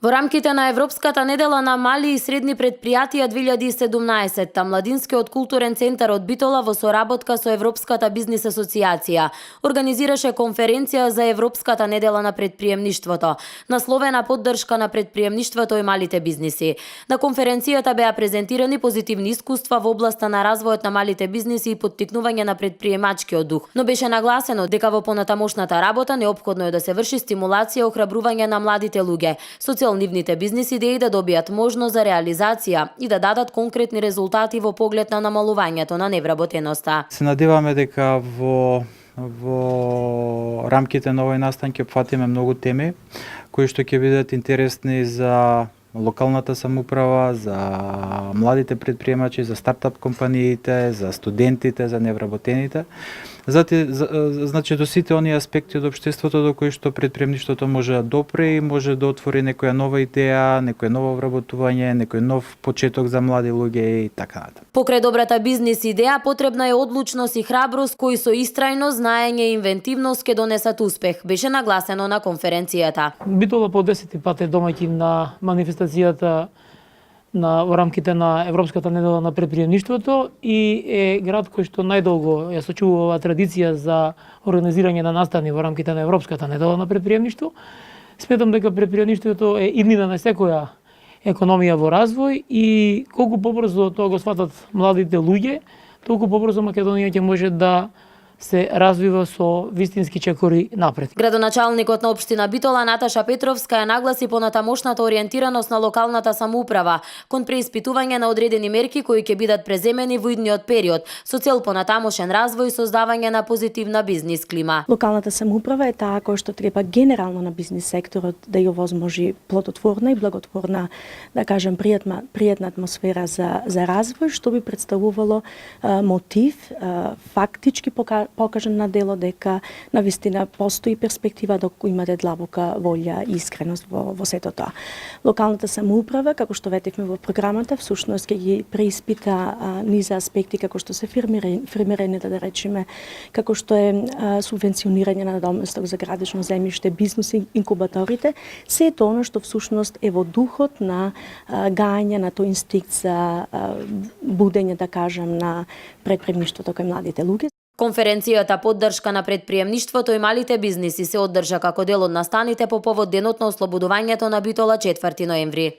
Во рамките на Европската недела на мали и средни предпријатија 2017, Младинскиот културен центар од Битола во соработка со Европската бизнис асоциација организираше конференција за Европската недела на предприемништвото, насловена поддршка на предприемништвото и малите бизниси. На конференцијата беа презентирани позитивни искуства во областа на развојот на малите бизниси и поттикнување на предприемачкиот дух, но беше нагласено дека во понатамошната работа неопходно е да се врши стимулација и охрабрување на младите луѓе, нивните бизнис идеи да добијат можност за реализација и да дадат конкретни резултати во поглед на намалувањето на невработеноста. Се надеваме дека во рамките на овој настан ќе опфатиме многу теми кои што ќе бидат интересни за локалната самоуправа, за младите предприемачи, за стартап компаниите, за студентите, за невработените. Значи до сите оние аспекти од општеството до кои што предприемништвото може да допре и може да отвори некоја нова идеја, некој ново вработување, некој нов почеток за млади луѓе и така натаму. Покрај добрата бизнис идеја потребна е одлучност и храброст кои со истрајност, знаење и инвентивност ќе донесат успех, беше нагласено на конференцијата. Битола по 10 пат е домаќин на манифестацијата во рамките на Европската недела на предприемништвото и е град кој што најдолго ја сочувува традиција за организирање на настани во рамките на Европската недела на предприемништво. Сметам дека предприемништвото е иднина на секоја економија во развој и колку побрзо тоа го сватат младите луѓе, толку побрзо Македонија ќе може да се развива со вистински чекори напред. Градоначалникот на општина Битола Наташа Петровска ја нагласи понатамошната ориентираност на локалната самоуправа кон преиспитување на одредени мерки кои ќе бидат преземени во идниот период со цел понатамошен развој и создавање на позитивна бизнис клима. Локалната самоуправа е таа која што треба генерално на бизнис секторот да ја овозможи плодотворна и благотворна, да кажем, пријатна атмосфера за развој, што би представувало мотив фактички покажан на дело дека навистина постои перспектива да имате длабока волја и искреност во сето тоа. Локалната самоуправа, како што ветивме во програмата, всушност ќе ги преиспита низа аспекти како што се фирмирањето, да речеме, како што е субвенционирање на доместок за градично земјиште, бизнис инкубаторите, се тоа што всушност е во духот на гајање на тој инстинкт за будење, да кажем, на предприемништвото кај младите луѓе. Конференцијата поддршка на предприемништвото и малите бизниси се одржа како дел од настаните по повод денот на ослободувањето на Битола 4 ноември.